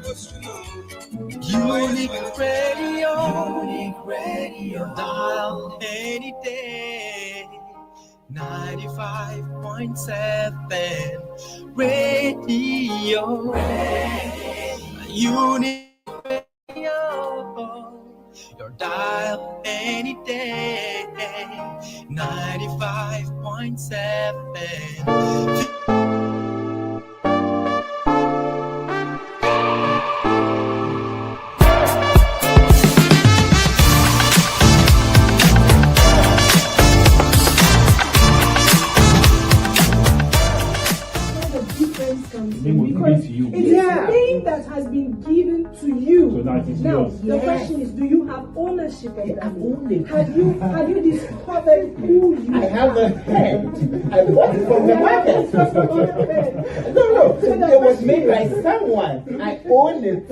Unique radio, dial any day. 95.7 radio. Unique radio, your dial any day. 95.7. Because it's a thing that has been given to you. So that is now, yours. the question is, do you have ownership of that? I've owned it. Have you discovered who you I have a head. I bought it from the market. No. So It was made by someone. I own it.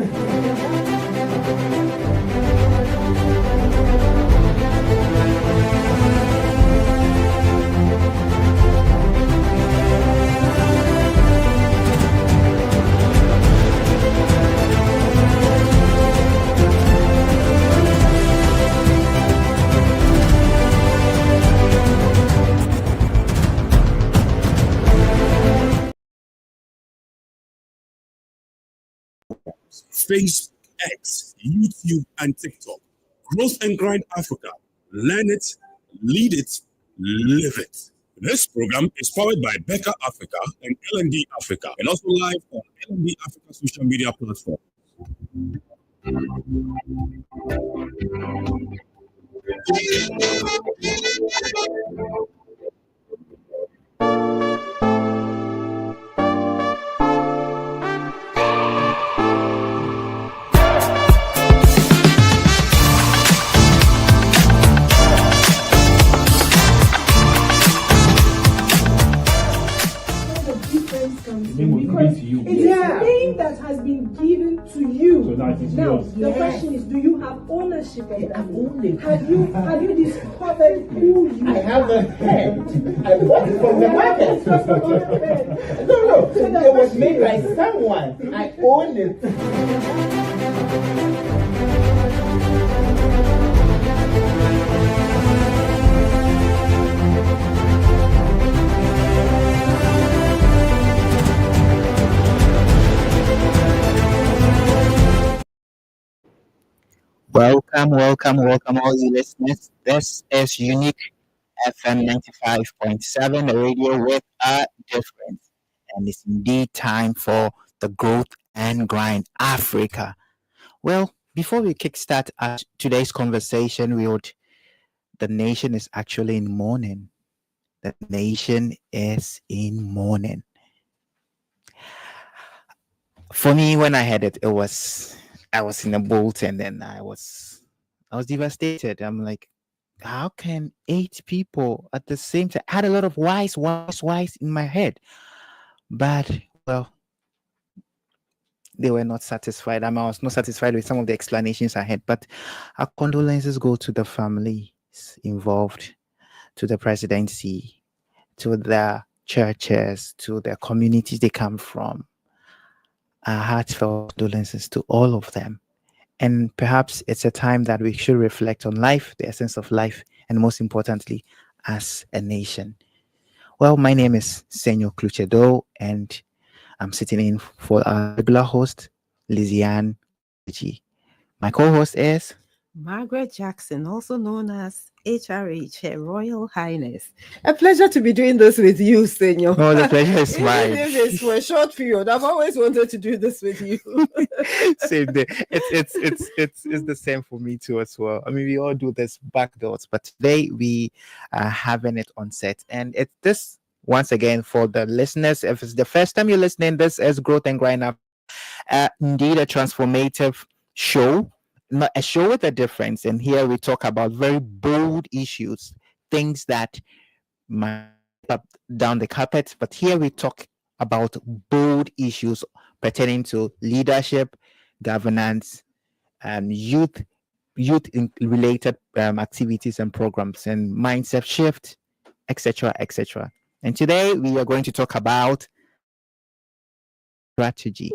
Facebook, X, YouTube, and TikTok. Growth and Grind Africa. Learn it, lead it, live it. This program is powered by Becca Africa and L&D Africa, and also live on L&D Africa social media platform. Because it's a thing that has been given to you. So that is now, yours. the question is, do you have ownership of that? I've owned it. Have you discovered who you I have a head. I bought it from the market. No. It was made by someone. I own it. Welcome, all you listeners. This is Unique FM 95.7, a radio with a difference. And it's indeed time for the Growth and Grind Africa. Well, before we kickstart today's conversation, the nation is actually in mourning. The nation is in mourning. For me, when I heard it, I was in a boat, and then I was devastated. I'm like, how can 8 people at the same time? I had a lot of whys in my head, but well, they were not satisfied. I was not satisfied with some of the explanations I had, but our condolences go to the families involved, to the presidency, to the churches, to the communities they come from. Our heartfelt condolences to all of them. And perhaps it's a time that we should reflect on life, the essence of life, and most importantly, as a nation. Well, my name is Senyo Kwagedzi, and I'm sitting in for our regular host, Lizzy-Ann. My co-host is Margaret Jackson, also known as HRH, Her Royal Highness. A pleasure to be doing this with you, Senyo. Oh, the pleasure is mine. Even if it's for a short period, I've always wanted to do this with you. Same day. It's the same for me too as well. I mean, we all do this backdoors, but today we are having it on set, and it's this once again for the listeners. If it's the first time you're listening, this is Growth and Grind Up. Indeed, a transformative show. Not a show with a difference, and here we talk about very bold issues, things that might up down the carpet, but here we talk about bold issues pertaining to leadership, governance, and youth related activities and programs, and mindset shift, etc. And today we are going to talk about strategy.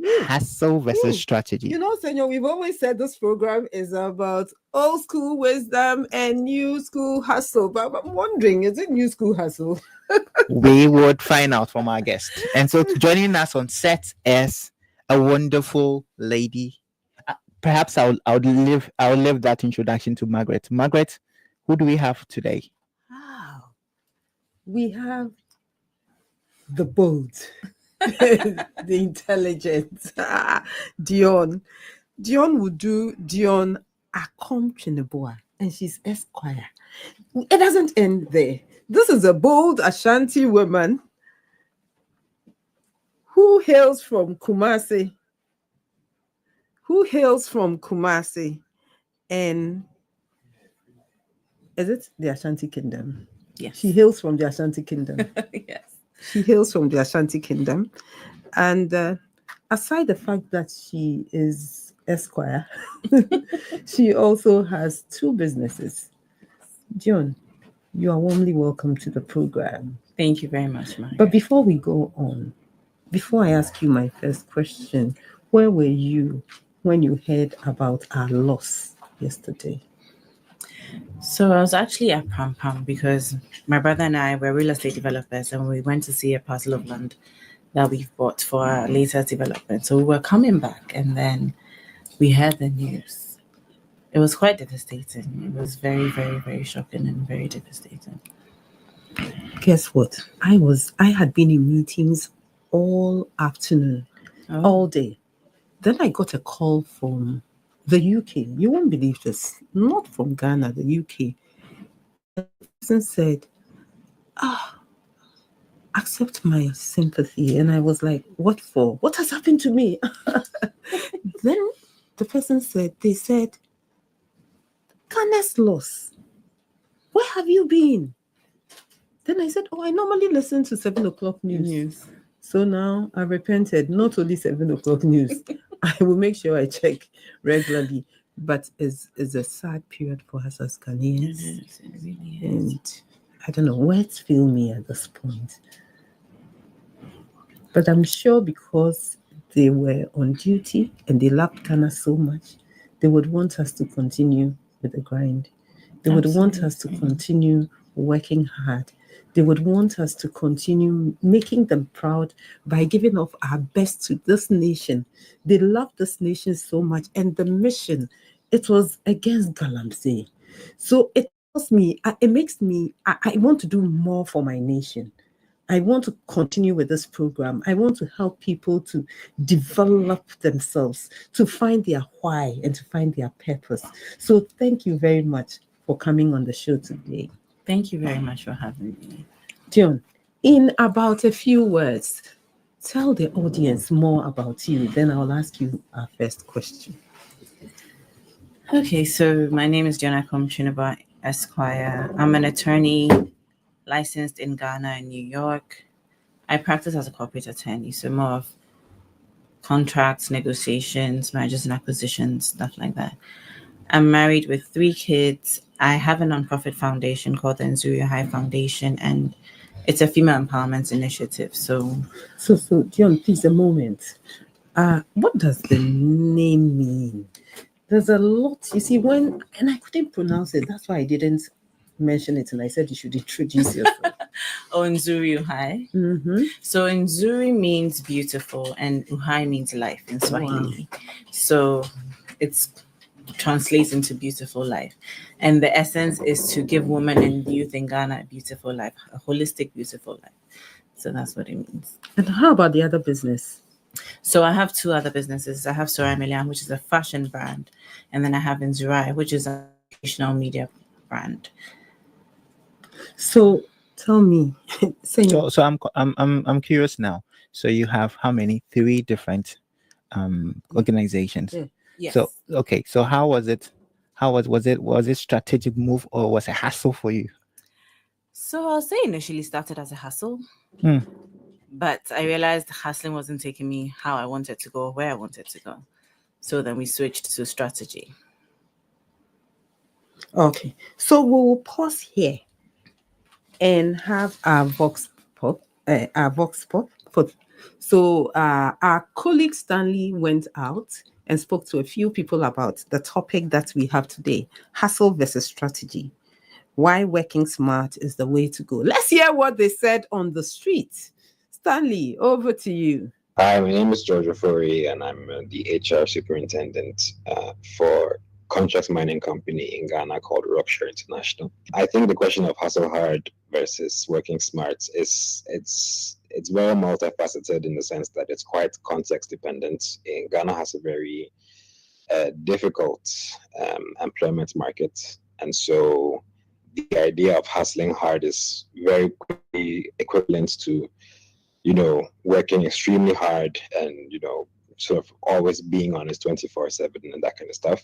Hustle versus strategy. You know, Senor, we've always said this program is about old school wisdom and new school hustle. But I'm wondering, is it new school hustle? We would find out from our guest. And so joining us on set is a wonderful lady. Perhaps I'll leave that introduction to Margaret. Margaret, who do we have today? Wow. We have the bold, the intelligent, Dionne. Dionne would do Dionne Tweneboah, and she's Esquire. It doesn't end there. This is a bold Ashanti woman who hails from Kumasi. And is it the Ashanti Kingdom? Yes. She hails from the Ashanti Kingdom. Yes. She hails from the Ashanti Kingdom. And aside the fact that she is Esquire, she also has 2 businesses. Dionne, you are warmly welcome to the program. Thank you very much, Margaret. But before we go on, before I ask you my first question, where were you when you heard about our loss yesterday? So I was actually at Pam Pam because my brother and I were real estate developers, and we went to see a parcel of land that we've bought for our latest development. So we were coming back, and then we heard the news. It was quite devastating. It was very, very, very shocking and very devastating. Guess what? I had been in meetings all afternoon, all day. Then I got a call from the UK. You won't believe this. Not from Ghana, the UK. The person said, accept my sympathy. And I was like, what for? What has happened to me? Then the person said, Ghana's loss. Where have you been? Then I said, I normally listen to 7 o'clock news. So now I repented, not only 7 o'clock news. I will make sure I check regularly. But it's a sad period for us as Ghanaians. It really is. And I don't know, words fail me at this point. But I'm sure because they were on duty and they loved Ghana so much, they would want us to continue with the grind. They would want us to continue working hard. They would want us to continue making them proud by giving of our best to this nation. They love this nation so much. And the mission, it was against Galamsey. So it tells me, it makes me, I want to do more for my nation. I want to continue with this program. I want to help people to develop themselves, to find their why and to find their purpose. So thank you very much for coming on the show today. Thank you very much for having me. Dionne, in about a few words, tell the audience more about you. Then I'll ask you our first question. Okay, so my name is Dionne Tweneboah, Esquire. I'm an attorney licensed in Ghana and New York. I practice as a corporate attorney, so more of contracts, negotiations, mergers and acquisitions, stuff like that. I'm married with 3 kids. I have a nonprofit foundation called the Nzuri High Foundation, and it's a female empowerment initiative. So Dionne, please, a moment. What does the name mean? There's a lot, you see, and I couldn't pronounce it. That's why I didn't mention it, and I said you should introduce yourself. Nzuri Uhai. Mm-hmm. So Nzuri means beautiful, and Uhai means life in Swahili. Wow. So it's translates into beautiful life, and the essence is to give women and youth in Ghana a beautiful life, a holistic, beautiful life. So that's what it means. And how about the other business? So I have 2 other businesses. I have Sorai Milian, which is a fashion brand, and then I have Nzuri, which is a traditional media brand. So tell me. So I'm curious now. So you have how many? 3 different organizations. Yeah. Yes. So okay. So how was it? Was it strategic move or was it hassle for you? So I'll say initially started as a hustle. But I realized hustling wasn't taking me how I wanted to go, where I wanted to go. So then we switched to strategy. Okay. So we'll pause here and have our vox pop for So our colleague Stanley went out and spoke to a few people about the topic that we have today, hustle versus strategy. Why working smart is the way to go. Let's hear what they said on the street. Stanley, over to you. Hi, my name is George Ofori, and I'm the HR superintendent for contract mining company in Ghana called Rockshore International. I think the question of hustle hard versus working smart is it's very multifaceted in the sense that it's quite context dependent. In Ghana has a very difficult employment market, and so the idea of hustling hard is very quickly equivalent to working extremely hard and, sort of always being on his 24/7 and that kind of stuff,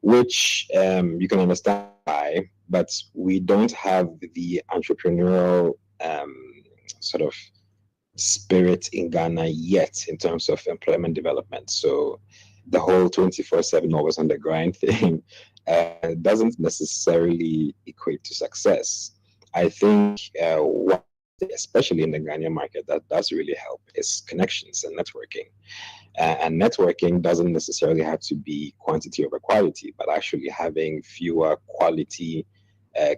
which you can understand why, but we don't have the entrepreneurial sort of spirit in Ghana yet in terms of employment development. So the whole 24/7 always on the grind thing doesn't necessarily equate to success. I think what especially in the Ghanaian market, that does really help is connections and networking. And networking doesn't necessarily have to be quantity over quality, but actually having fewer quality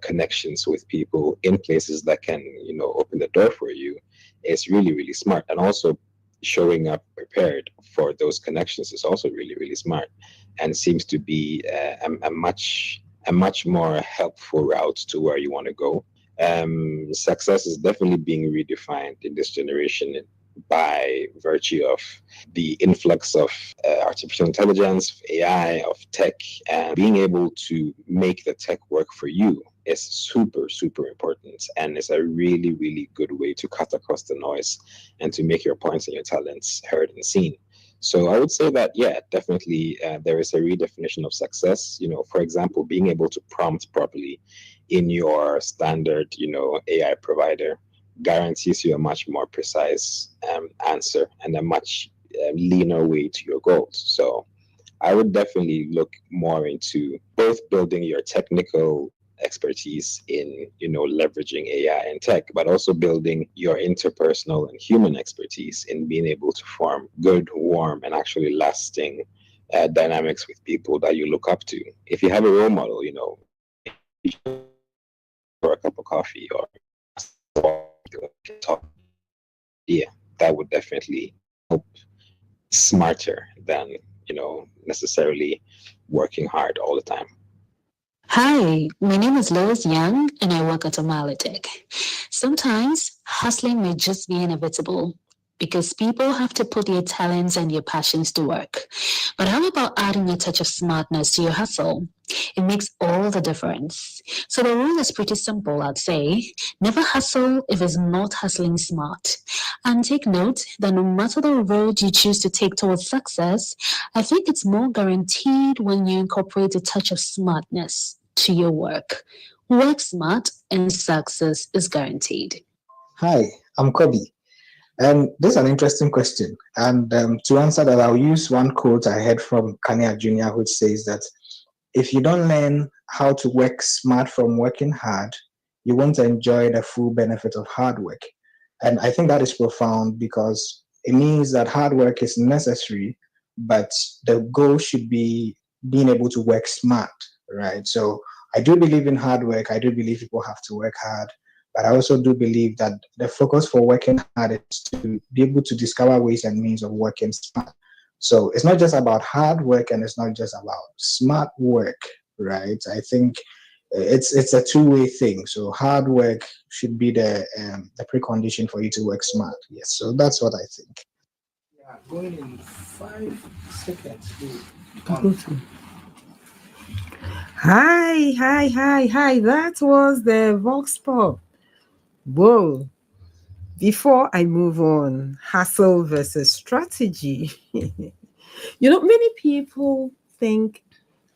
connections with people in places that can, open the door for you is really, really smart. And also showing up prepared for those connections is also really, really smart, and seems to be a much more helpful route to where you want to go. Success is definitely being redefined in this generation by virtue of the influx of artificial intelligence, of AI, of tech, and being able to make the tech work for you is super, super important. And it's a really, really good way to cut across the noise and to make your points and your talents heard and seen. So I would say that, yeah, definitely there is a redefinition of success. For example, being able to prompt properly in your standard, AI provider guarantees you a much more precise answer and a much leaner way to your goals. So I would definitely look more into both building your technical expertise in, leveraging AI and tech, but also building your interpersonal and human expertise in being able to form good, warm, and actually lasting dynamics with people that you look up to. If you have a role model, or a cup of coffee or talk, yeah, that would definitely help smarter than, necessarily working hard all the time. Hi, my name is Lizzy-Ann and I work at Omalitech. Sometimes hustling may just be inevitable because people have to put their talents and their passions to work. But how about adding a touch of smartness to your hustle? It makes all the difference. So the rule is pretty simple, I'd say. Never hustle if it's not hustling smart. And take note that no matter the road you choose to take towards success, I think it's more guaranteed when you incorporate a touch of smartness to your work. Work smart and success is guaranteed. Hi, I'm Kobe. This is an interesting question. And to answer that, I'll use one quote I heard from Kanye Jr., which says that if you don't learn how to work smart from working hard, you won't enjoy the full benefit of hard work. And I think that is profound because it means that hard work is necessary, but the goal should be being able to work smart, right? So I do believe in hard work. I do believe people have to work hard. But I also do believe that the focus for working hard is to be able to discover ways and means of working smart. So it's not just about hard work and it's not just about smart work, right? I think it's a two-way thing. So hard work should be the precondition for you to work smart. Yes, so that's what I think. Yeah, going in 5 seconds. Hi. That was the Vox Pop. Whoa. Before I move on, hustle versus strategy. Many people think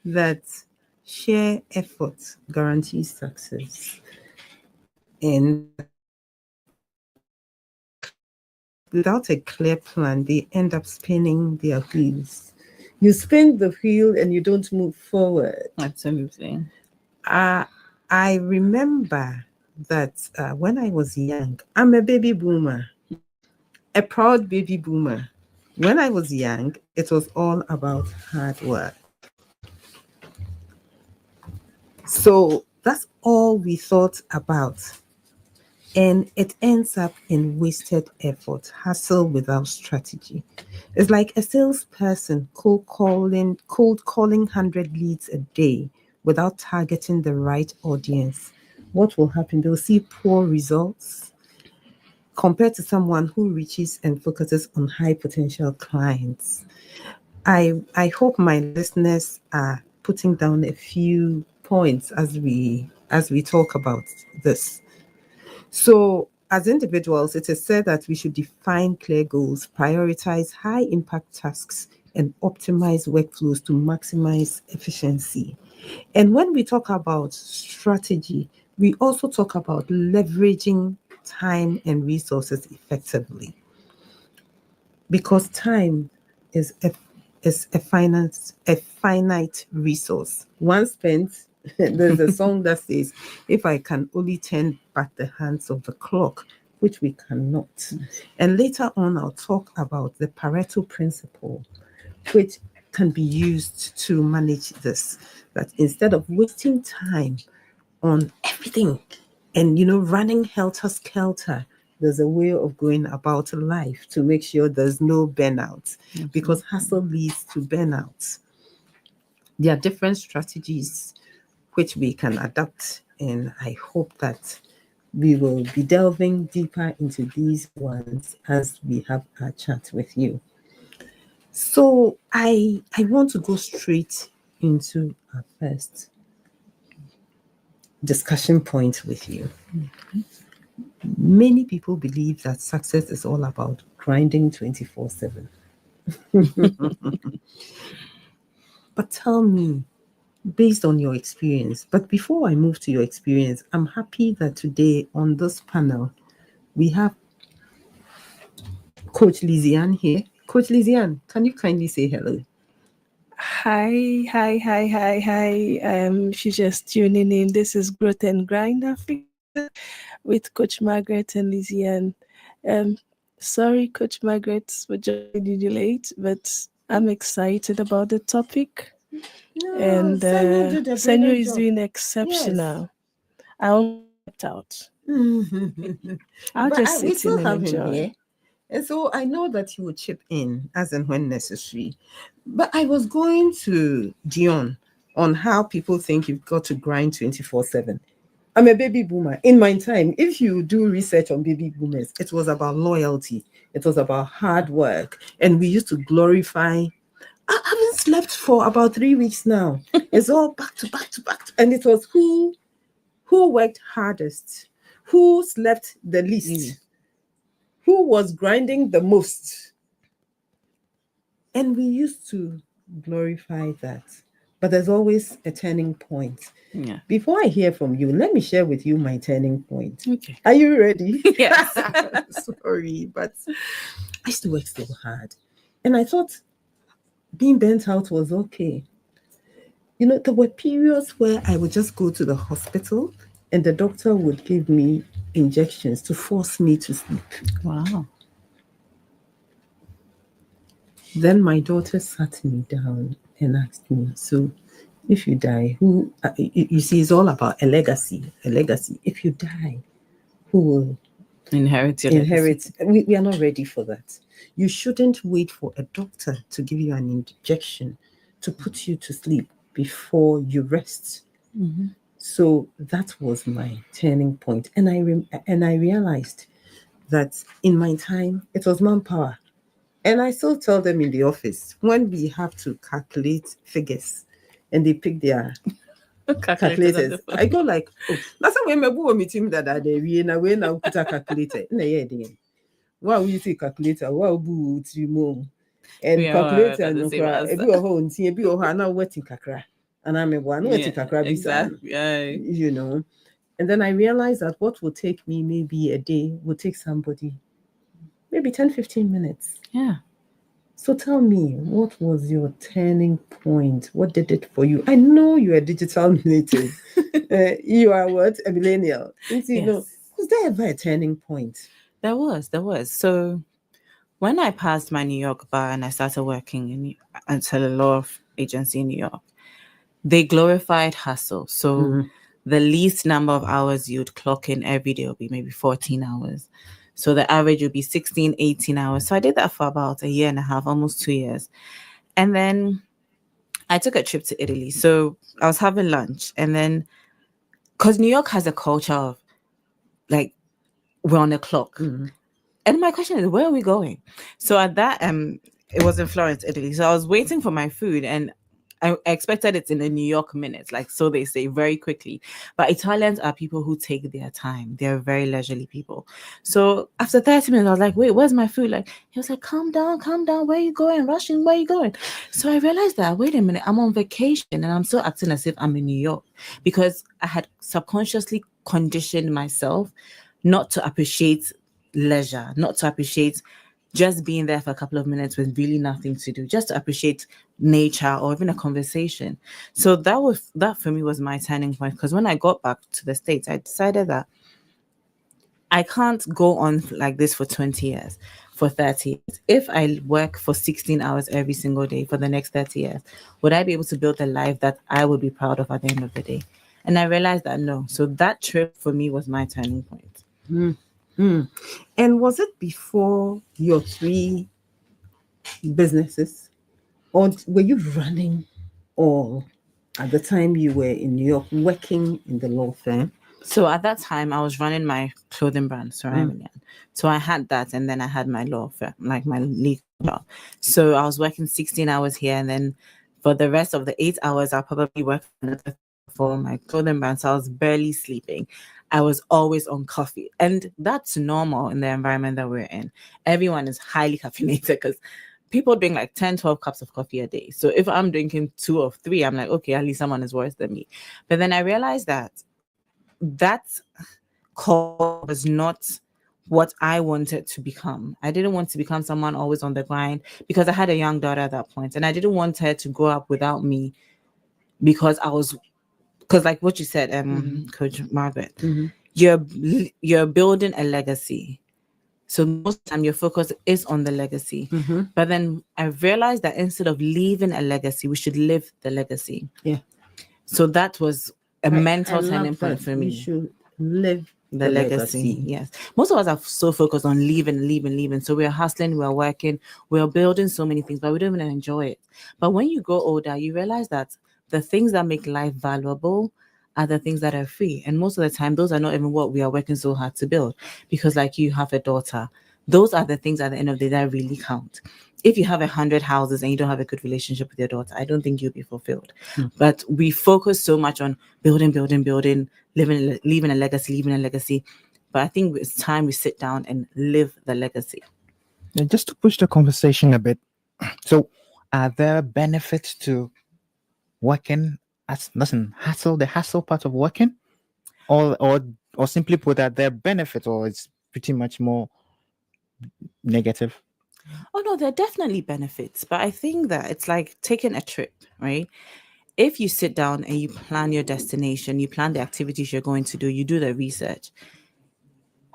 that sheer effort guarantees success. And without a clear plan, they end up spinning their wheels. You spin the wheel and you don't move forward. Absolutely. I remember that when I was young, I'm a baby boomer. a proud baby boomer. When I was young, it was all about hard work. So that's all we thought about. And it ends up in wasted effort, hustle without strategy. It's like a salesperson cold calling 100 leads a day without targeting the right audience. What will happen? They'll see poor results compared to someone who reaches and focuses on high potential clients. I hope my listeners are putting down a few points as we talk about this. So, as individuals, it is said that we should define clear goals, prioritize high impact tasks, and optimize workflows to maximize efficiency. And when we talk about strategy, we also talk about leveraging time and resources effectively, because time is a finite resource. Once spent, there's a song that says, "If I can only turn back the hands of the clock," which we cannot. And later on, I'll talk about the Pareto principle, which can be used to manage this. That instead of wasting time on everything and running helter skelter, there's a way of going about life to make sure there's no burnout, because hustle leads to burnout. There are different strategies which we can adapt, and I hope that we will be delving deeper into these ones as we have our chat with you. So I want to go straight into our first discussion point with you. Many people believe that success is all about grinding 24/7. But tell me, based on your experience, but before I move to your experience, I'm happy that today on this panel, we have Coach Lizzy-Ann here. Coach Lizzy-Ann, can you kindly say hello? Hi. She's just tuning in. This is Growth and Grind Africa with Coach Margaret and Lizzy-Ann. Sorry, Coach Margaret, for joining you late, but I'm excited about the topic. And Senyo is doing exceptional. Yes. I almost stepped out. I'll just sit in and enjoy. Here. And so I know that he will chip in as and when necessary. But I was going to Dionne on how people think you've got to grind 24/7. I'm a baby boomer. In my time, if you do research on baby boomers, it was about loyalty. It was about hard work. And we used to glorify. I haven't slept for about 3 weeks now. It's all back to back to back. And it was who worked hardest, who slept the least, who was grinding the most. And we used to glorify that. But there's always a turning point. Yeah. Before I hear from you, let me share with you my turning point. Okay. Are you ready? Yes. Sorry, but I used to work so hard. And I thought being burnt out was okay. There were periods where I would just go to the hospital and the doctor would give me injections to force me to sleep. Wow. Then my daughter sat me down and asked me, "So if you die, who, you see, it's all about a legacy. If you die, who will inherit your legacy?" We are not ready for that. You shouldn't wait for a doctor to give you an injection to put you to sleep before you rest. Mm-hmm. So that was my turning point. And I realized that in my time, it was manpower. And I still tell them in the office, when we have to calculate figures and they pick their calculators, I go like, "Oh, that's why my boy meeting that we now put a calculator." Wow, we see calculator, wow, boo, and calculator, no cry. If you are home, see, if you are now waiting kakra, and I'm a one waiting kakra, exactly. And then I realized that what will take me maybe a day will take somebody maybe 10-15 minutes. Yeah. So tell me, what was your turning point? What did it for you? I know you're a digital native. You are what? A millennial. Yes. Was there ever a turning point? There was. So When I passed my New York bar and I started working at a law agency in New York, they glorified hustle. So the least number of hours you'd clock in every day would be maybe 14 hours. So the average would be 16, 18 hours. So I did that for about a year and a half, almost 2 years. And then I took a trip to Italy. So I was having lunch. And then, because New York has a culture of like, we're on the clock. And my question is, where are we going? So at that, it was in Florence, Italy. So I was waiting for my food and I expected it in the New York minutes, like so they say, very quickly. But Italians are people who take their time. They're very leisurely people. So after 30 minutes, I was like, wait, where's my food? Like, he was like, calm down. Where are you going? Rushing, where are you going? So I realized that, wait a minute, I'm on vacation and I'm still acting as if I'm in New York because I had subconsciously conditioned myself not to appreciate leisure, not to appreciate just being there for a couple of minutes with really nothing to do, just to appreciate nature or even a conversation. So that for me was my turning point, because when I got back to the States, I decided that I can't go on like this for 20 years, for 30 years. If I work for 16 hours every single day for the next 30 years, would I be able to build a life that I would be proud of at the end of the day? And I realized that no. So that trip for me was my turning point. And was it before your 3 businesses, or were you running all at the time you were in New York working in the law firm? So at that time, I was running my clothing brand, Lizzy-Ann. So I had that, and then I had my law firm, like my legal job. So I was working 16 hours here, and then for the rest of the 8 hours, I'll probably work for my clothing brand. So I was barely sleeping. I was always on coffee, and that's normal in the environment that we're in. Everyone is highly caffeinated because people drink like 10, 12 cups of coffee a day. So if I'm drinking 2 or 3, I'm like, okay, at least someone is worse than me. But then I realized that call was not what I wanted to become. I didn't want to become someone always on the grind, because I had a young daughter at that point, and I didn't want her to grow up without me, because like what you said, Coach Margaret, you're building a legacy. So most of the time your focus is on the legacy. But then I realized that instead of leaving a legacy, we should live the legacy. Yeah. So that was a mental I turning love point that. for me. We should live The legacy. Yes. Most of us are so focused on leaving. So we're hustling, we're working, we're building so many things, but we don't even enjoy it. But when you grow older, you realize that the things that make life valuable are the things that are free. And most of the time, those are not even what we are working so hard to build. Because like you have a daughter, those are the things at the end of the day that really count. If you have 100 houses and you don't have a good relationship with your daughter, I don't think you'll be fulfilled. But we focus so much on building, leaving a legacy. But I think it's time we sit down and live the legacy. And just to push the conversation a bit, so are there benefits to working as the hassle part of working, or simply put, that there are benefits, or it's pretty much more negative? Oh no, there are definitely benefits, but I think that it's like taking a trip, right? If you sit down and you plan your destination, you plan the activities you're going to do, you do the research,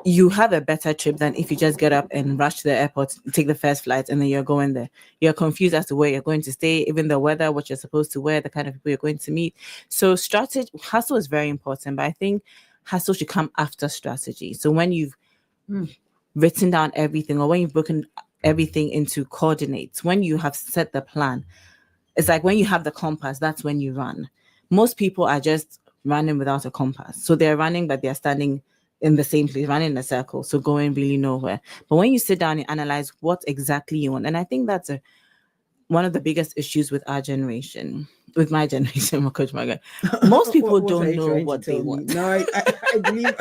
you have a better trip than if you just get up and rush to the airport, take the first flight, and then you're going there. You're confused as to where you're going to stay, even the weather, what you're supposed to wear, the kind of people you're going to meet. So hustle is very important, but I think hustle should come after strategy. So when you've written down everything, or when you've broken everything into coordinates, when you have set the plan, it's like when you have the compass, that's when you run. Most people are just running without a compass. So they're running, but they're standing in the same place, running in a circle, so going really nowhere. But when you sit down and analyze what exactly you want, and I think that's one of the biggest issues with our generation, with my generation, Coach Margaret. Most people don't know what they want. No, I believe.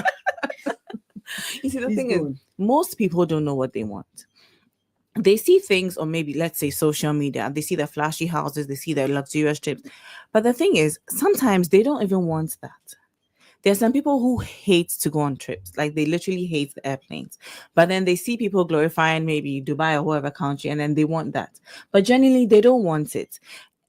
You see, the thing is, most people don't know what they want. They see things on maybe, let's say, social media. They see the flashy houses, they see their luxurious trips. But the thing is, sometimes they don't even want that. There are some people who hate to go on trips. Like, they literally hate the airplanes. But then they see people glorifying maybe Dubai or whatever country, and then they want that. But generally, they don't want it.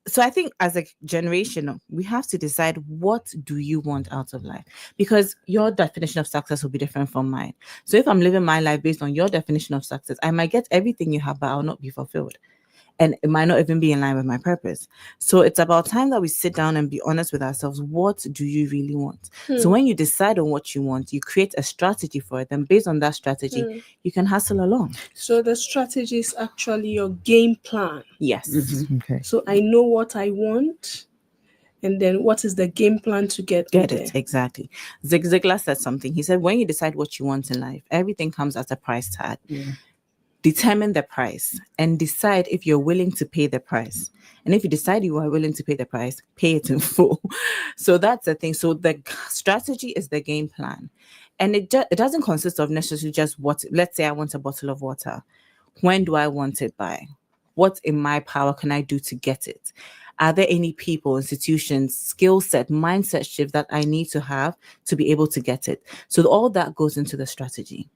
so I think as a generation, we have to decide, what do you want out of life? Because your definition of success will be different from mine. So if I'm living my life based on your definition of success, I might get everything you have, but I'll not be fulfilled. And it might not even be in line with my purpose. So it's about time that we sit down and be honest with ourselves. What do you really want? So when you decide on what you want, you create a strategy for it. And based on that strategy, you can hustle along. So the strategy is actually your game plan. Yes. Okay. So I know what I want, and then what is the game plan to get Get there? it. Exactly. Zig Ziglar said something. He said, when you decide what you want in life, everything comes at a price tag. Determine the price and decide if you're willing to pay the price. And if you decide you are willing to pay the price, pay it in full. So that's the thing. So the strategy is the game plan. And it doesn't consist of necessarily just what, let's say I want a bottle of water. When do I want it by? What in my power can I do to get it? Are there any people, institutions, skill set, mindset shift that I need to have to be able to get it? So all that goes into the strategy.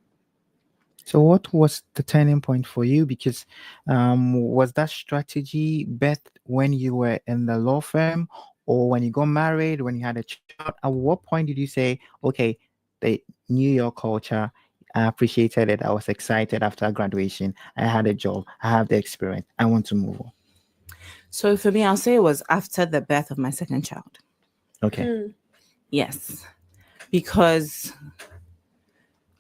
So what was the turning point for you? Because was that strategy birthed when you were in the law firm, or when you got married, when you had a child? At what point did you say, okay, the New York culture, I appreciated it, I was excited after graduation, I had a job, I have the experience, I want to move on? So for me, I'll say it was after the birth of my second child. Okay. Yes. Because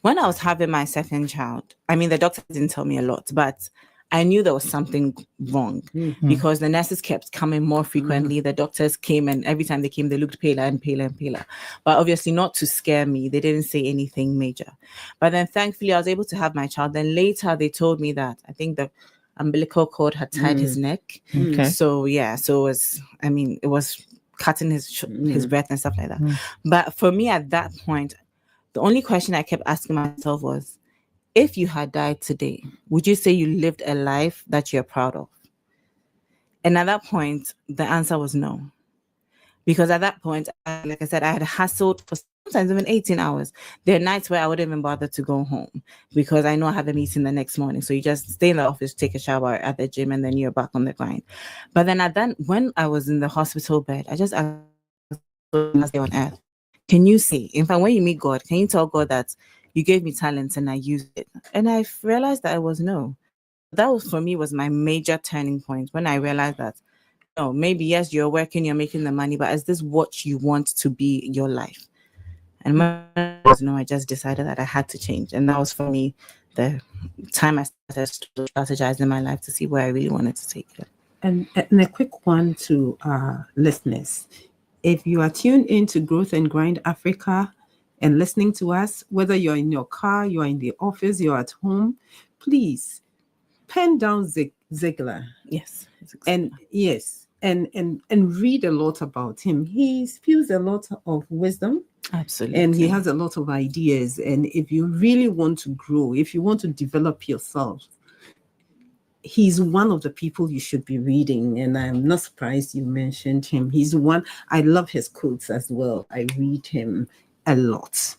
when I was having my second child, I mean, the doctor didn't tell me a lot, but I knew there was something wrong because the nurses kept coming more frequently. The doctors came, and every time they came, they looked paler and paler and paler. But obviously not to scare me. They didn't say anything major. But then thankfully, I was able to have my child. Then later, they told me that I think the umbilical cord had tied his neck. Okay. So yeah, so it was, I mean, it was cutting his breath and stuff like that. But for me at that point, the only question I kept asking myself was, if you had died today, would you say you lived a life that you're proud of? And at that point, the answer was no. Because at that point, like I said, I had hustled for sometimes even 18 hours. There are nights where I wouldn't even bother to go home because I know I have a meeting the next morning. So you just stay in the office, take a shower at the gym, and then you're back on the grind. But then when I was in the hospital bed, I just asked on earth, can you see? In fact, when you meet God, can you tell God that you gave me talents and I used it? And I realized that it was no. That was, for me, was my major turning point when I realized that, no, maybe yes, you're working, you're making the money, but is this what you want to be your life? And when I was no, I just decided that I had to change. And that was, for me, the time I started strategizing my life to see where I really wanted to take it. And a quick one to our listeners. If you are tuned into Growth and Grind Africa and listening to us, whether you're in your car, you're in the office, you're at home, please pen down Ziglar. Yes. And yes, and read a lot about him. He spews a lot of wisdom. Absolutely. And he has a lot of ideas. And if you really want to grow, if you want to develop yourself, he's one of the people you should be reading. And I'm not surprised you mentioned him. He's one. I love his quotes as well. I read him a lot.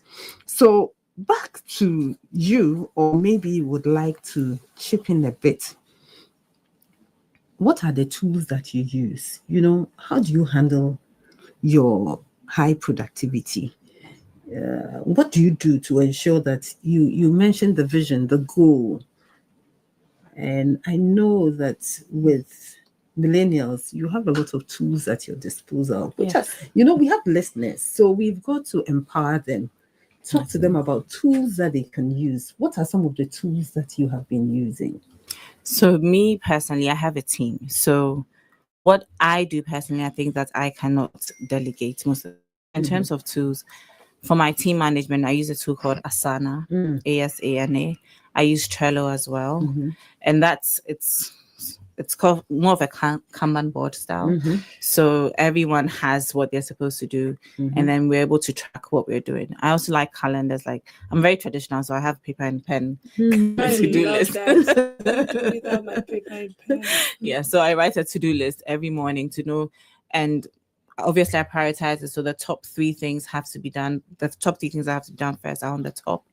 So back to you, or maybe you would like to chip in a bit. What are the tools that you use? You know, how do you handle your high productivity? What do you do to ensure that you mentioned the vision, the goal? And I know that with millennials, you have a lot of tools at your disposal, which are, we have listeners, so we've got to empower them. Talk to them about tools that they can use. What are some of the tools that you have been using? So me personally, I have a team. So what I do personally, I think that I cannot delegate most of it. In terms of tools, for my team management, I use a tool called Asana, ASANA. I use Trello as well. And it's called more of a Kanban board style. So everyone has what they're supposed to do. And then we're able to track what we're doing. I also like calendars. Like, I'm very traditional, so I have paper and pen to-do list. Yeah, so I write a to-do list every morning to know, and obviously I prioritize it. So the top 3 things have to be done. The top 3 things that have to be done first are on the top.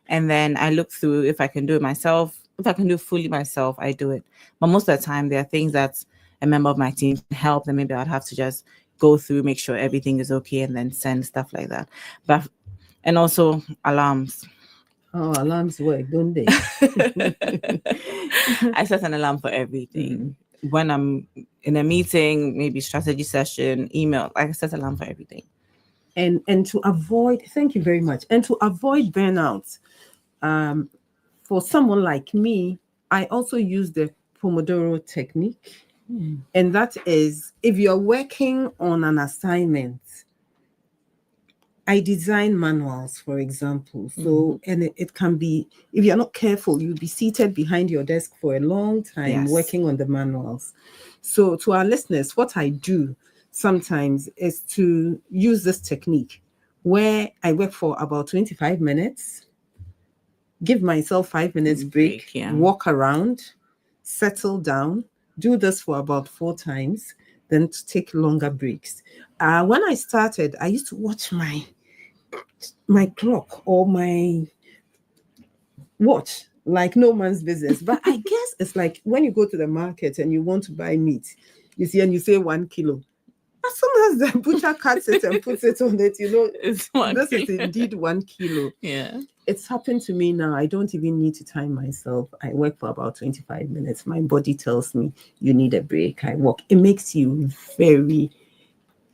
And then I look through if I can do it myself. If I can do it fully myself, I do it. But most of the time, there are things that a member of my team can help, then maybe I'd have to just go through, make sure everything is okay, and then send stuff like that. And also alarms. Oh, alarms work, don't they? I set an alarm for everything. When I'm in a meeting, maybe strategy session, email, I set an alarm for everything. And to avoid, thank you very much. And to avoid burnout, for someone like me, I also use the Pomodoro technique. And that is, if you're working on an assignment, I design manuals, for example. So, and it can be, if you're not careful, you'll be seated behind your desk for a long time working on the manuals. So to our listeners, what I do sometimes is to use this technique where I work for about 25 minutes, give myself 5 minutes break, walk around, settle down, do this for about 4 times, then to take longer breaks. When I started, I used to watch my clock or my watch like no man's business. But I guess it's like when you go to the market and you want to buy meat, you see, and you say 1 kilo. As soon as the butcher cuts it and puts it on it, it's 1 this kilo. is indeed 1 kilo. Yeah. It's happened to me now. I don't even need to time myself. I work for about 25 minutes. My body tells me you need a break. I walk. It makes you very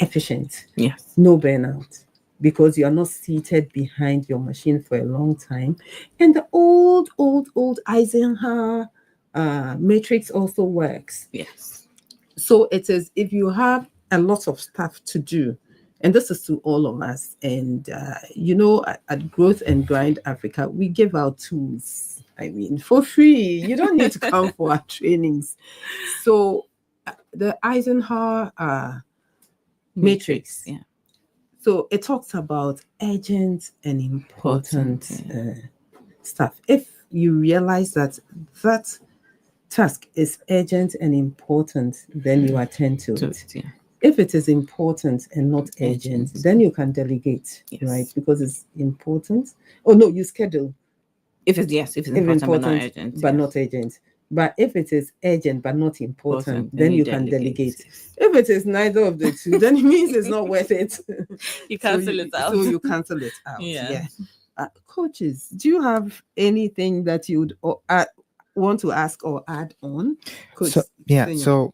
efficient. Yes. No burnout, because you are not seated behind your machine for a long time. And the old Eisenhower matrix also works. Yes. So it is, if you have a lot of stuff to do, and this is to all of us, and at Growth and Grind Africa, we give out tools, for free. You don't need to come for our trainings. So the Eisenhower matrix. Yeah. So it talks about urgent and important stuff. If you realize that task is urgent and important, then you attend to it. Yeah. If it is important and not urgent, then you can delegate, right? Because it's important. Oh no, you schedule. If it's important, but not urgent. But if it is urgent but not important, then you can delegate. If it is neither of the two, then it means it's not worth it. You cancel it out. So you cancel it out. Yeah. Coaches, do you have anything that you would want to ask or add on? Coach,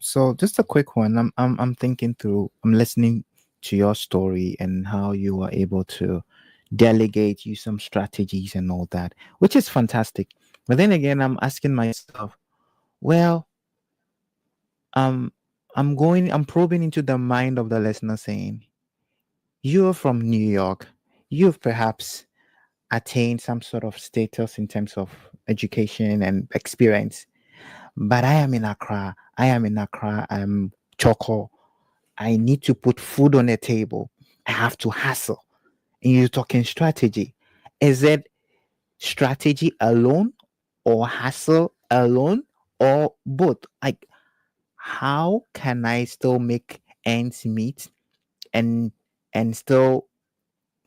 so just a quick one. I'm thinking through. I'm listening to your story and how you were able to delegate, use some strategies and all that, which is fantastic. But then again, I'm asking myself, well, I'm probing into the mind of the listener, saying, you're from New York, you've perhaps attained some sort of status in terms of education and experience, but I am in Accra, I'm Choco, I need to put food on the table, I have to hustle. And you're talking strategy. Is it strategy alone or hustle alone or both? Like, how can I still make ends meet and still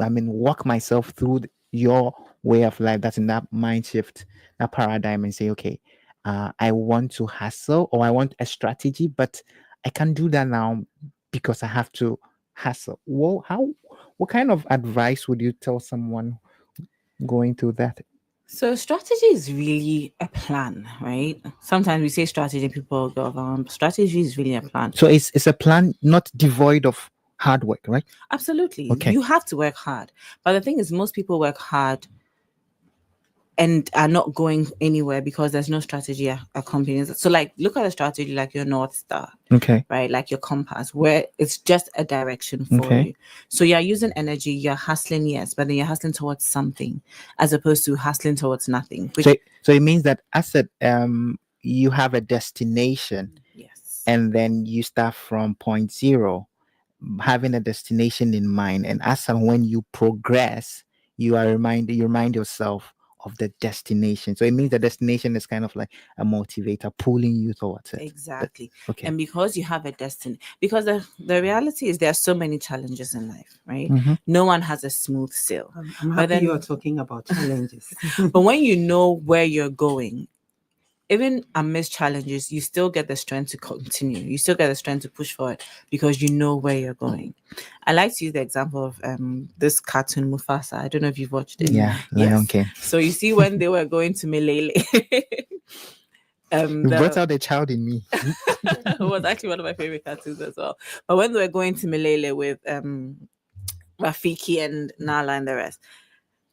walk myself through your way of life? That's in that mind shift, that paradigm, and say, okay, I want to hustle or I want a strategy, but I can't do that now because I have to hustle. Well, what kind of advice would you tell someone going through that? So strategy is really a plan, right? Sometimes we say strategy, people go, strategy is really a plan. So it's a plan not devoid of hard work, right? Absolutely. Okay. You have to work hard. But the thing is, most people work hard and are not going anywhere because there's no strategy accompanying it. So like, look at a strategy like your North Star, okay, right? Like your compass, where it's just a direction for you. So you're using energy, you're hustling, yes, but then you're hustling towards something as opposed to hustling towards nothing. So it means that as you have a destination, yes, and then you start from point zero, having a destination in mind, and as and when you progress, you remind yourself of the destination. So it means the destination is kind of like a motivator pulling you towards it. Exactly. Okay. And because you have a destiny, because the reality is there are so many challenges in life, right? No one has a smooth sail. I'm happy you're talking about challenges. But when you know where you're going, even amidst challenges, you still get the strength to continue. You still get the strength to push forward because you know where you're going. I like to use the example of this cartoon Mufasa. I don't know if you've watched it. Yeah, Lion King. So you see when they were going to Milele. You brought out the child in me. It was actually one of my favorite cartoons as well. But when they were going to Milele with Rafiki and Nala and the rest,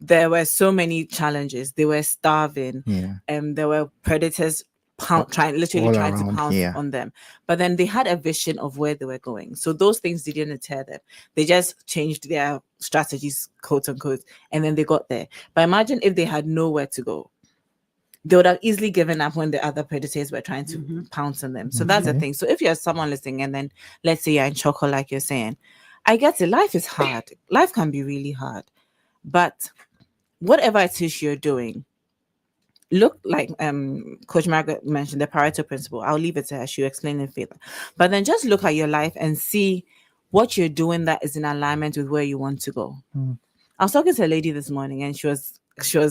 there were so many challenges. They were starving. Yeah. There were predators trying to pounce on them. But then they had a vision of where they were going. So those things didn't deter them. They just changed their strategies, quote unquote, and then they got there. But imagine if they had nowhere to go. They would have easily given up when the other predators were trying to pounce on them. So that's the thing. So if you're someone listening and then let's say you're in choco, like you're saying, I get it. Life is hard. Life can be really hard. But whatever it is you're doing, look, like Coach Margaret mentioned, the Pareto principle. I'll leave it to her. She'll explain it further. But then just look at your life and see what you're doing that is in alignment with where you want to go. I was talking to a lady this morning and she was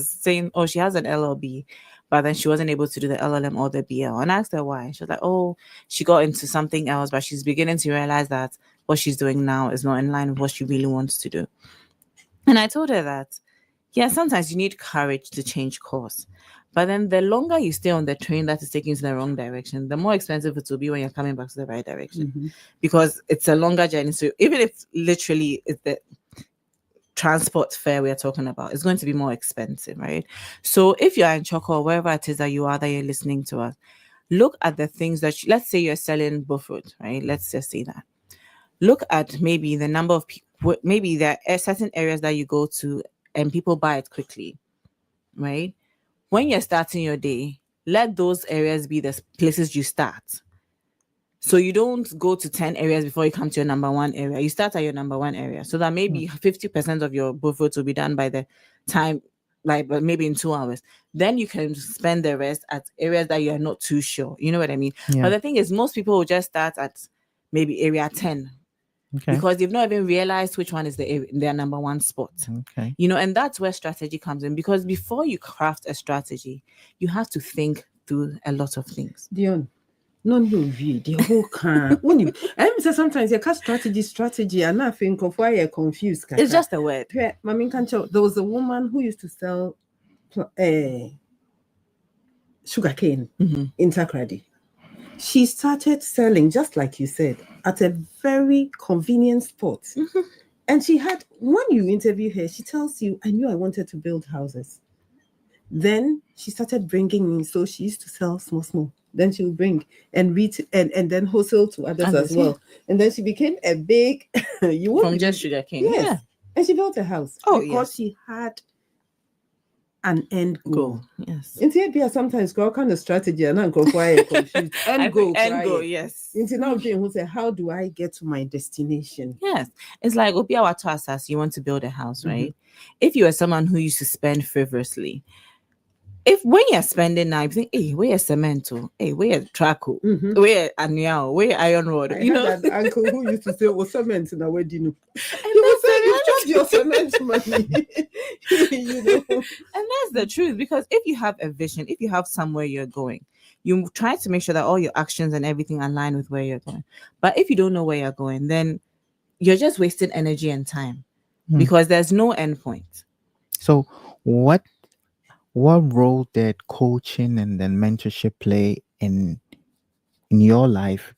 saying, oh, she has an LLB, but then she wasn't able to do the LLM or the BL. And I asked her why. She was like, oh, she got into something else, but she's beginning to realize that what she's doing now is not in line with what she really wants to do. And I told her that, yeah, sometimes you need courage to change course. But then the longer you stay on the train that is taking you to the wrong direction, the more expensive it will be when you're coming back to the right direction. Because it's a longer journey. So even if literally it's the transport fare we're talking about, it's going to be more expensive, right? So if you're in Choco or wherever it is that you are that you're listening to us, look at the things that let's say you're selling buffet, right? Let's just say that. Look at maybe the number of people, maybe there are certain areas that you go to and people buy it quickly, right? When you're starting your day, let those areas be the places you start. So you don't go to 10 areas before you come to your number one area. You start at your number one area so that maybe 50% of your buffet will be done by the time, like maybe in 2 hours. Then you can spend the rest at areas that you're not too sure. You know what I mean? Yeah. But the thing is, most people will just start at maybe area 10. Okay. Because they've not even realized which one is their number one spot. Okay. You know, and that's where strategy comes in. Because before you craft a strategy, you have to think through a lot of things. Dionne, the whole can. I say sometimes you cast strategy, and I think of why you're confused. It's just a word. There was a woman who used to sell sugarcane in Takrady. She started selling, just like you said, at a very convenient spot. And she had, when you interview her, she tells you, I knew I wanted to build houses. Then she started bringing in, so she used to sell small. Then she would bring and and then wholesale to others as well. And then she became a big, from just sugarcane. Yes. Yeah. And she built a house because she had an end goal. Yes. In TAPR, sometimes girl kind of strategy and I'm confused. End goal, yes. Into now who say, how do I get to my destination? Yes. It's like you want to build a house, right? If you are someone who used to spend frivolously, when you're spending now, you think, hey, where is cement? Hey, where Traco? Where Aniao? Where Iron Rod? You know, that uncle who used to say, "Oh, cement in a wedding." He would say, "You charge your cement money." You know, and that's the truth. Because if you have a vision, if you have somewhere you're going, you try to make sure that all your actions and everything align with where you're going. But if you don't know where you're going, then you're just wasting energy and time because there's no end point. So, what role did coaching and then mentorship play in your life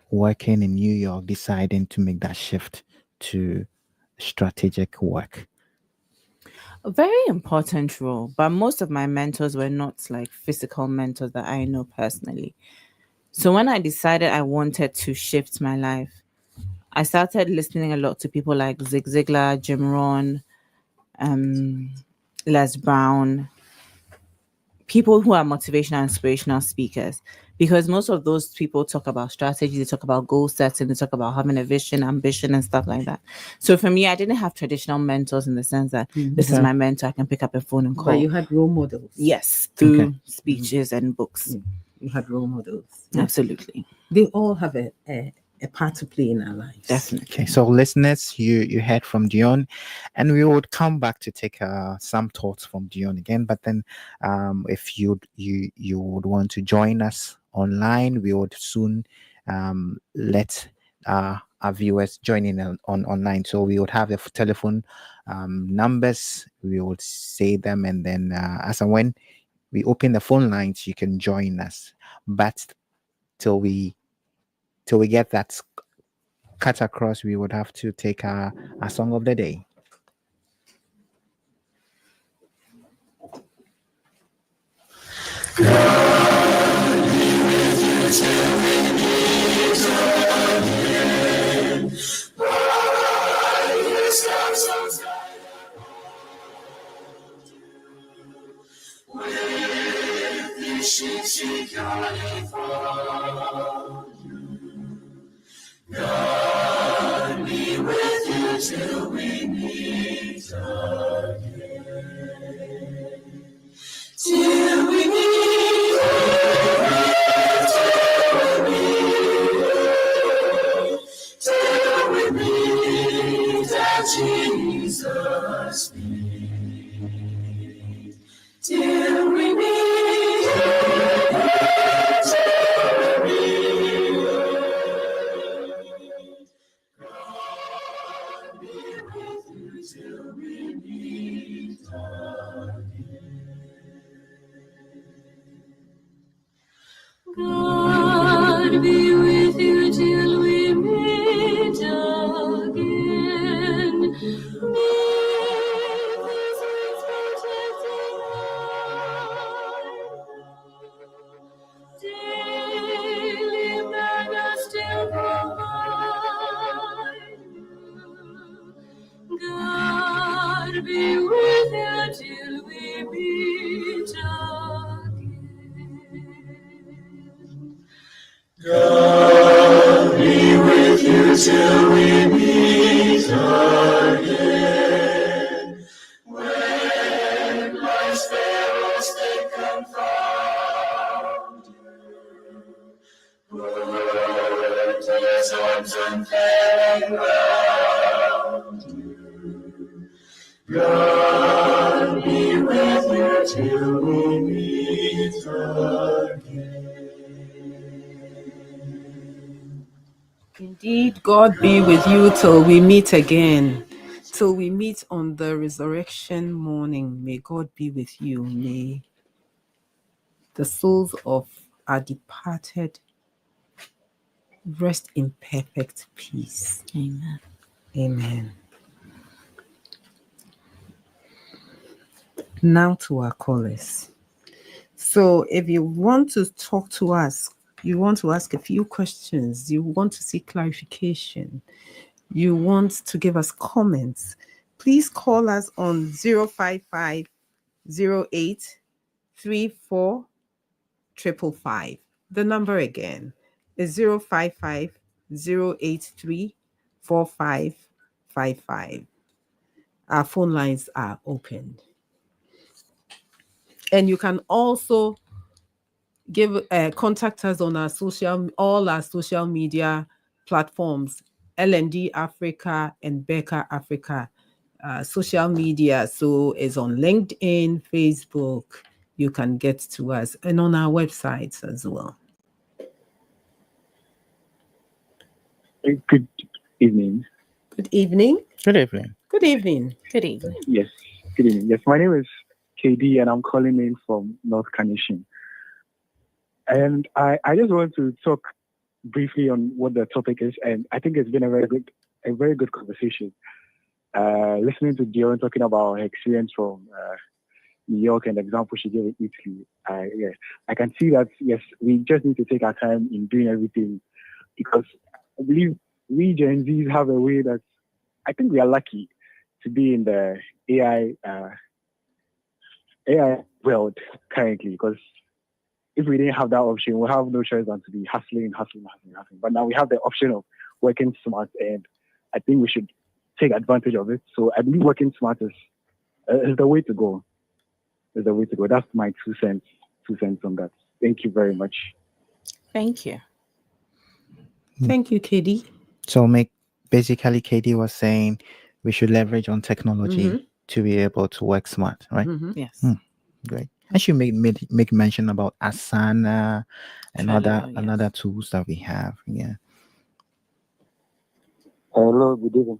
working in New York, deciding to make that shift to strategic work? A very important role, but most of my mentors were not like physical mentors that I know personally. So when I decided I wanted to shift my life, I started listening a lot to people like Zig Ziglar, Jim Rohn, Les Brown, people who are motivational, inspirational speakers, because most of those people talk about strategy, they talk about goal setting, they talk about having a vision, ambition, and stuff like that. So for me, I didn't have traditional mentors in the sense that this is my mentor, I can pick up a phone and call. But you had role models. Yes, through speeches and books. You had role models. Absolutely. They all have a a part to play in our lives. Definitely. Okay, so listeners, you heard from Dionne, and we would come back to take some thoughts from Dionne again. But then, if you would want to join us online, we would soon let our viewers join in on online. So we would have the telephone numbers. We would say them, and then as and when we open the phone lines, you can join us. But till we get that cut across, we would have to take a song of the day. God be with you till we meet again. Till we meet again. Till we meet at Jesus' feet. Till we meet again. Till we meet till we meet again. God be with you till we meet again. With His protecting hand, daily banners still provide. God be with you till we meet again. God be with you till we meet again. When life's perils they confound you, put His arms unfailing round you. God be with you till we meet again. Indeed, God be with you till we meet again. Till we meet on the resurrection morning. May God be with you. May the souls of our departed rest in perfect peace. Amen. Amen. Now to our callers. So if you want to talk to us, you want to ask a few questions, you want to seek clarification, you want to give us comments, please call us on 055 08 34 555. The number again is 055 083 4555. Our phone lines are open. And you can also contact us on all our social media platforms, LND Africa and Becca Africa social media. So it's on LinkedIn, Facebook. You can get to us, and on our websites as well. Good evening. Good evening. Good evening. Good evening. Good evening. Yes, good evening. Yes, my name is KD and I'm calling in from North Carnation. And I just want to talk briefly on what the topic is, and I think it's been a very good conversation. Listening to Dionne talking about her experience from New York and the example she gave in Italy, I can see that yes, we just need to take our time in doing everything, because I believe we Gen Zs have a way that I think we are lucky to be in the AI world currently, because if we didn't have that option, we'll have no choice than to be hustling. But now we have the option of working smart, and I think we should take advantage of it. So I believe working smart is the way to go. Is the way to go. That's my 2 cents on that. Thank you very much. Thank you. Thank you, KD. So basically KD was saying we should leverage on technology to be able to work smart, right? Yes. Great. And she make mention about Asana and Trello, another tools that we have. Yeah. Hello, good evening.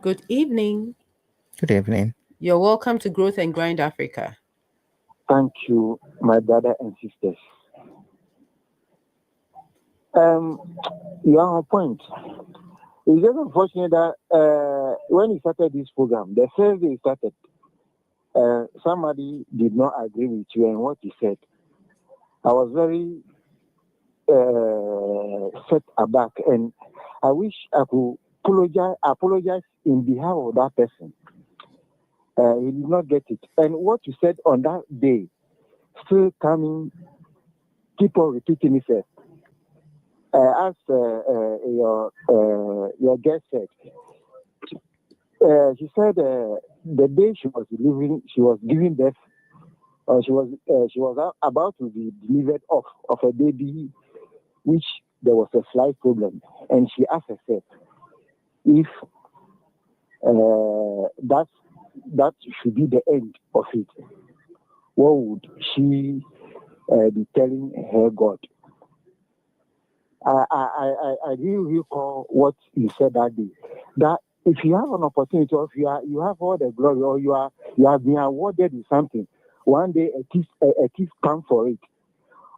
Good evening. Good evening. You're welcome to Growth and Grind Africa. Thank you, my brother and sisters. You are on point. It's just unfortunate that when you started this program, the first day you started, somebody did not agree with you and what you said. I was very set aback, and I wish I could apologize in behalf of that person. He did not get it. And what you said on that day, still coming, keep on repeating itself. As your guest said, she said the day she was giving birth, she was about to be delivered of a baby, which there was a slight problem, and she asked herself if that should be the end of it. What would she be telling her God? I really recall what you said that day. That if you have an opportunity, or if you have all the glory, or you have been awarded with something, one day a thief come for it,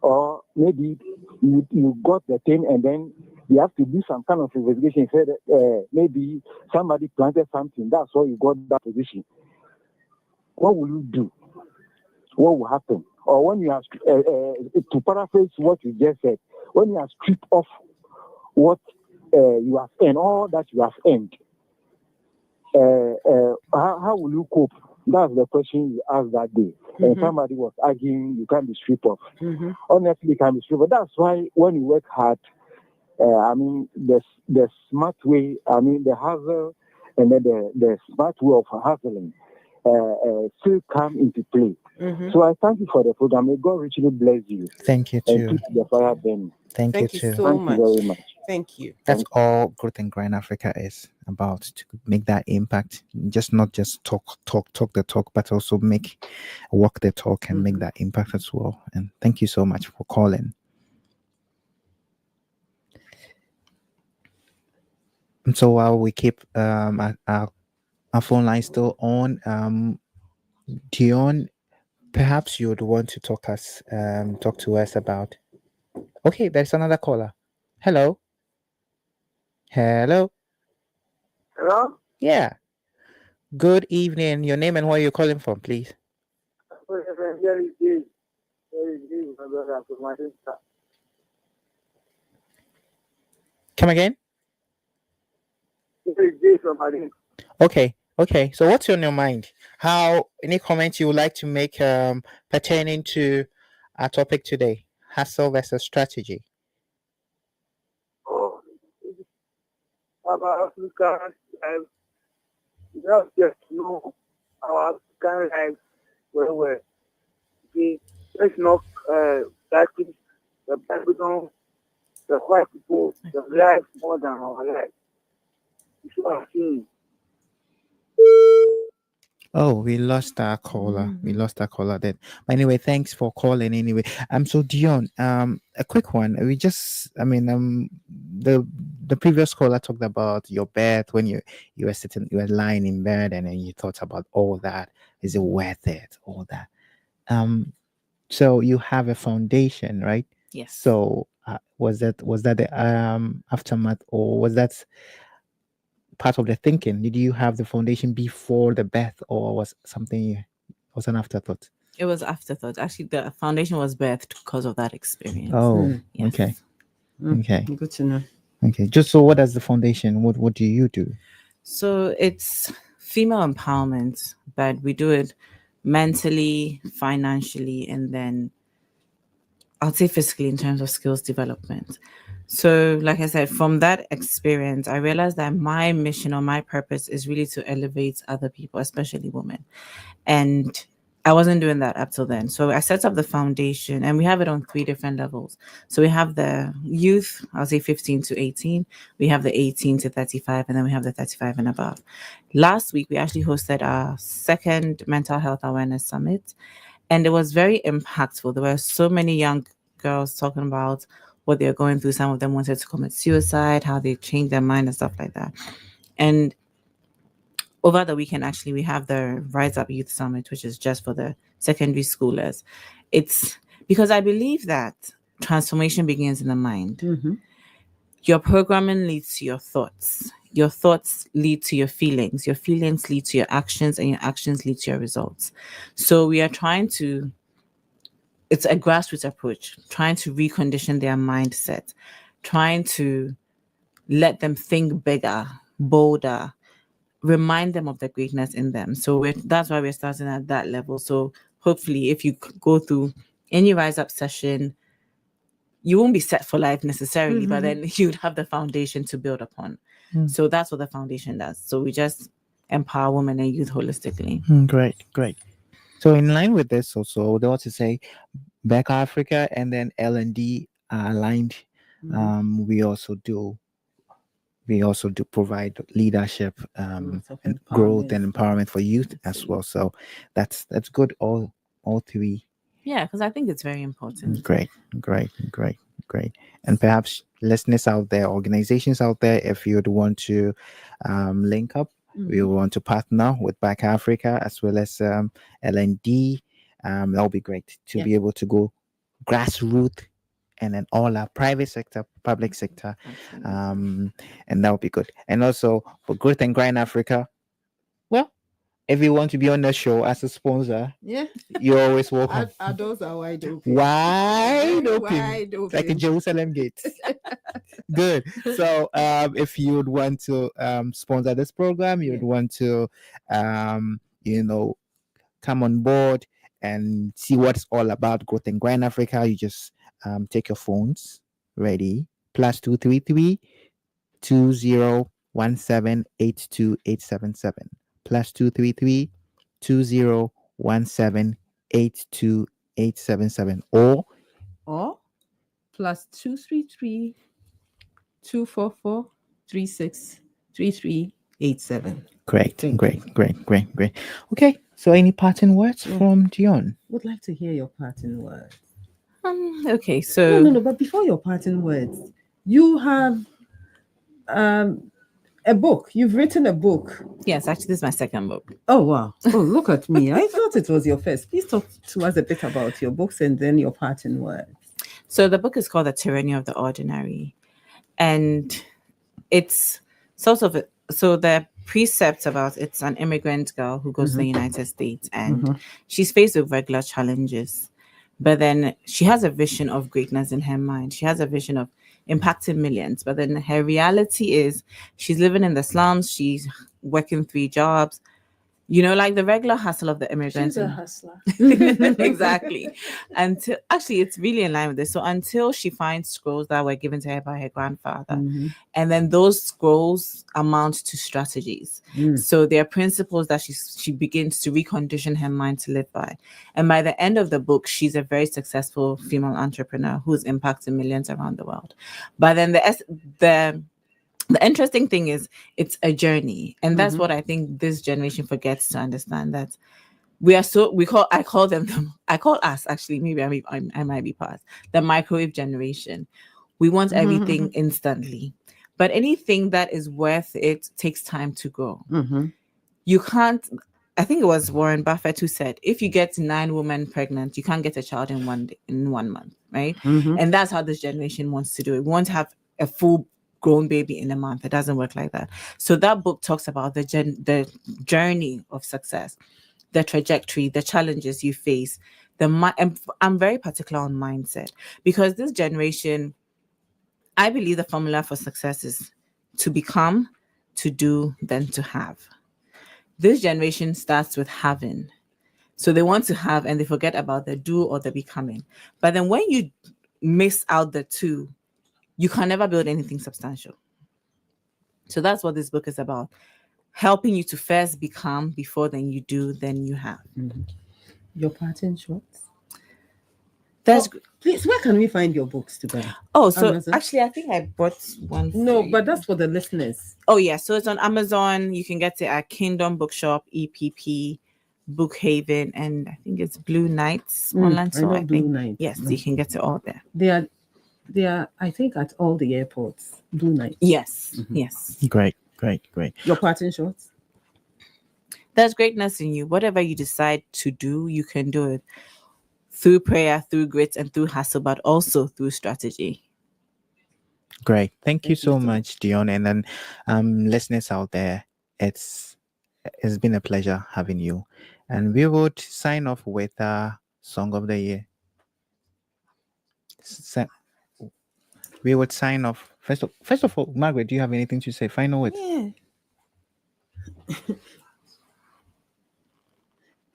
or maybe you got the thing and then you have to do some kind of investigation. Say that maybe somebody planted something. That's why you got that position. What will you do? What will happen? Or when you have to paraphrase what you just said, when you have stripped off what you have earned, all that you have earned, how will you cope? That's the question you asked that day. And somebody was arguing, you can't be stripped off. Honestly, you can be stripped off. That's why when you work hard, the smart way, the hustle and then the smart way of hustling still come into play. So I thank you for the program. May God richly bless you. Thank you And too. keep the fire burning. Thank you too. So Thank you very much. Thank you. That's all Growth and Grind Africa is about, to make that impact. Not just talk the talk, but also walk the talk and make that impact as well. And thank you so much for calling. And so while we keep our phone line still on, Dionne, perhaps you would want to talk to us about. Okay, there's another caller. Hello. Hello? Yeah. Good evening. Your name and where you're calling from, please. Come again? Okay. So what's on your mind? Any comments you would like to make pertaining to our topic today? Hustle versus strategy. About African life, just know our African life well. Let's not practice the Bible, the white people, the life more than our life. It's what I'm saying. Oh, we lost our caller. We lost our caller then. Anyway, thanks for calling anyway. So Dionne, a quick one. The previous caller talked about your bed when you were lying in bed and then you thought about all that. Is it worth it? All that. So you have a foundation, right? Yes. So was that the aftermath, or was that part of the thinking? Did you have the foundation before the birth, or was an afterthought? It was afterthought. Actually, the foundation was birthed because of that experience. Oh, yes. Okay. Okay. Good to know. Okay. Just so, what does the foundation? What do you do? So it's female empowerment, but we do it mentally, financially, and then I'll say physically in terms of skills development. So, like I said, from that experience, I realized that my mission or my purpose is really to elevate other people, especially women. And I wasn't doing that up till then. So I set up the foundation, and we have it on 3 different levels. So we have the youth, I'll say 15 to 18. We have the 18 to 35, and then we have the 35 and above. Last week, we actually hosted our second mental health awareness summit, and it was very impactful. There were so many young girls talking about what they're going through. Some of them wanted to commit suicide, how they changed their mind and stuff like that. And over the weekend, actually, we have the Rise Up Youth Summit, which is just for the secondary schoolers. It's because I believe that transformation begins in the mind. Your programming leads to your thoughts. Your thoughts lead to your feelings. Your feelings lead to your actions, and your actions lead to your results. So we are trying to, it's a grassroots approach, trying to recondition their mindset, trying to let them think bigger, bolder, remind them of the greatness in them. So that's why we're starting at that level. So hopefully, if you go through any Rise Up session, you won't be set for life necessarily, but then you'd have the foundation to build upon. So that's what the foundation does. So we just empower women and youth holistically. Great. So in line with this, also, I would want to say Back Africa and then L&D are aligned. We also do provide leadership and growth and empowerment for youth as well. So that's good. All three. Yeah, because I think it's very important. Great. And perhaps listeners out there, organizations out there, if you'd want to link up, we want to partner with Back Africa as well as L&D. That'll be great to be able to go grassroots and then all our private sector, public sector, and that would be good. And also for Growth and Grind Africa, well, if you want to be on the show as a sponsor, you're always welcome. Our doors are wide open. Wide open. Like a Jerusalem gate. Good. So if you would want to sponsor this program, you would want to come on board and see what it's all about, Growth and Grind Africa, you just take your phones ready, +233 2017 82877, +233 2017 82877, or +233 244 363387. Great. Okay, so any parting words from Dionne? Would like to hear your parting words. Okay, so no, but before your parting words, you have a book. You've written a book. Yes, actually, this is my second book. Oh, wow. Oh, look at me. I thought it was your first. Please talk to us a bit about your books and then your parting words. So the book is called The Tyranny of the Ordinary. And it's sort of, so the precepts about, it's an immigrant girl who goes to the United States, and she's faced with regular challenges. But then she has a vision of greatness in her mind. She has a vision of impacting millions. But then her reality is she's living in the slums. She's working 3 jobs. Like the regular hustle of the immigrants. She's a hustler. Exactly. Until actually, it's really in line with this. So until she finds scrolls that were given to her by her grandfather, and then those scrolls amount to strategies. So there are principles that she begins to recondition her mind to live by. And by the end of the book, she's a very successful female entrepreneur who's impacting millions around the world. But then the interesting thing is it's a journey. And that's what I think this generation forgets to understand, that I call us, actually, maybe I might be past, the microwave generation. We want everything instantly. But anything that is worth it takes time to grow. You can't, I think it was Warren Buffett who said, if you get 9 women pregnant, you can't get a child in 1 month, right? And that's how this generation wants to do it. We want to have a full grown baby in a month. It doesn't work like that. So that book talks about the journey of success, the trajectory, the challenges you face. I'm very particular on mindset, because this generation, I believe the formula for success is to become, to do, then to have. This generation starts with having. So they want to have and they forget about the do or the becoming. But then when you miss out the two, you can never build anything substantial. So that's what this book is about. Helping you to first become before then you do, then you have. Your parting shots. That's please. Where can we find your books to buy? Oh, so Amazon? actually, I think I bought one. No, for but you. that's for the listeners. Oh yeah, so it's on Amazon. You can get it at Kingdom Bookshop, EPP, Bookhaven, and I think it's Blue Knights online. I So know I Blue think Knights. yes, you can get it all there. They are. I think at all the airports. Blue Knights. Yes, yes. Great. Your parting shots. There's greatness in you. Whatever you decide to do, you can do it through prayer, through grit, and through hustle, but also through strategy. Great. Thank you so much, Dionne. And then listeners out there, it's been a pleasure having you. And we would sign off with Song of the Year. We would sign off. First of all, Margaret, do you have anything to say? Final words?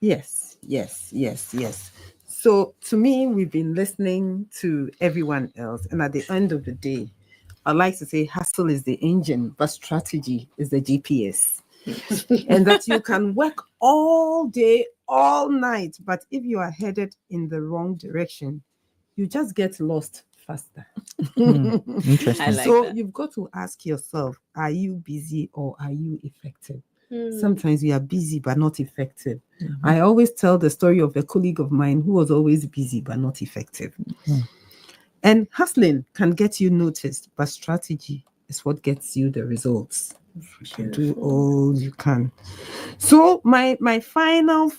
Yeah. Yes. So to me, we've been listening to everyone else, and at the end of the day, I like to say hustle is the engine, but strategy is the GPS. And that you can work all day, all night, but if you are headed in the wrong direction, you just get lost faster. Interesting. I like So that. you've got to ask yourself, are you busy or are you effective? Hmm. Sometimes we are busy but not effective. I always tell the story of a colleague of mine who was always busy but not effective. And hustling can get you noticed, but strategy is what gets you the results. You can do all you can. So my final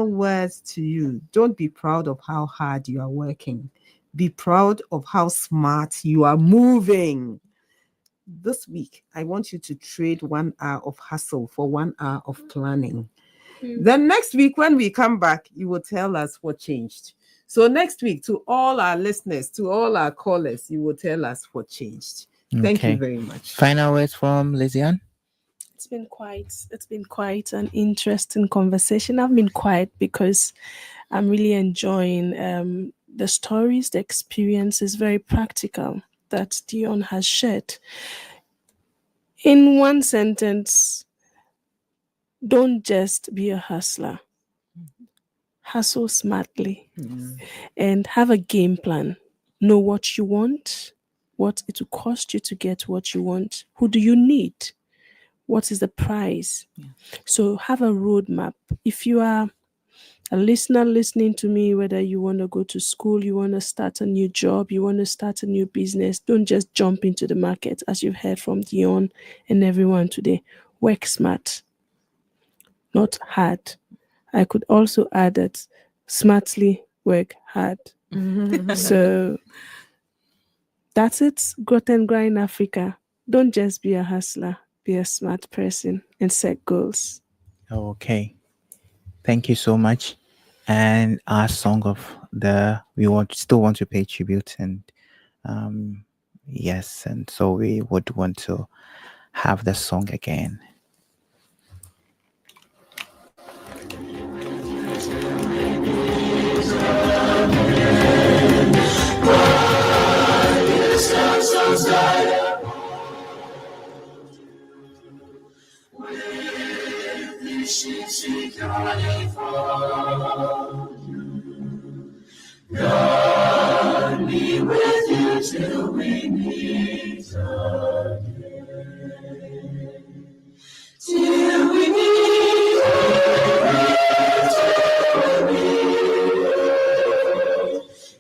words to you: don't be proud of how hard you are working. Be proud of how smart you are moving. This week, I want you to trade 1 hour of hustle for 1 hour of planning. Then next week, when we come back, you will tell us what changed. So next week, to all our listeners, to all our callers, you will tell us what changed. Thank you very much. Final words from Lizzy-Ann? It's been quite an interesting conversation. I've been quiet because I'm really enjoying the stories, the experiences, very practical that Dionne has shared. In one sentence, don't just be a hustler. Hustle smartly and have a game plan. Know what you want, what it will cost you to get what you want. Who do you need? What is the price? So have a roadmap. If you are a listener listening to me, whether you want to go to school, you want to start a new job, you want to start a new business, don't just jump into the market, as you've heard from Dionne and everyone today. Work smart, not hard. I could also add that smartly work hard. So that's it. Growth and Grind Africa. Don't just be a hustler, be a smart person and set goals. Okay. Thank you so much. And our song of we still want to pay tribute, and yes, and so we would want to have the song again. God be with you till we meet again. Till we meet again.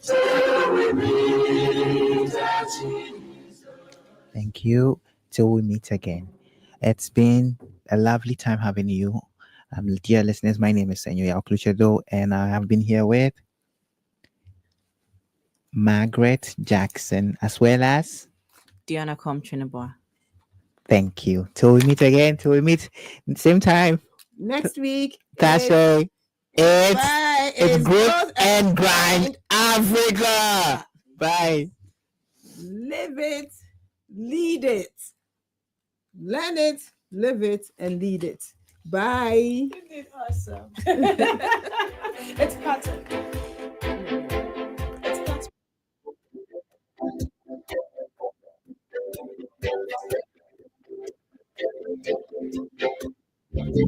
Till we meet again. Thank you. Till we meet again. It's been a lovely time having you. Dear listeners, my name is Senyo Yaokluchedo, and I have been here with Margaret Jackson, as well as Dionne Tweneboah. Thank you. Till we meet again, till we meet same time. Next week. Thursday. Bye. It's Growth and Grind Africa. Bye. Live it, lead it. Learn it, live it, and lead it. Bye. You did awesome. It's pattern. Thank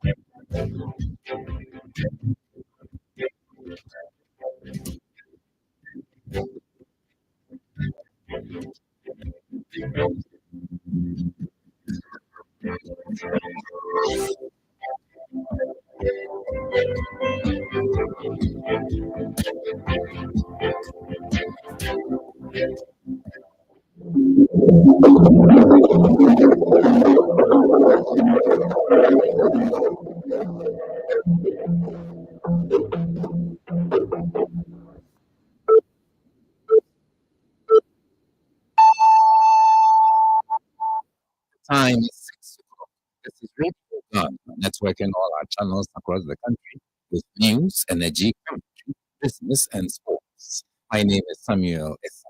you. Time is 6 o'clock. This is Radio Ghana, networking all our channels across the country with news, energy, commentary, business, and sports. My name is Samuel Essa.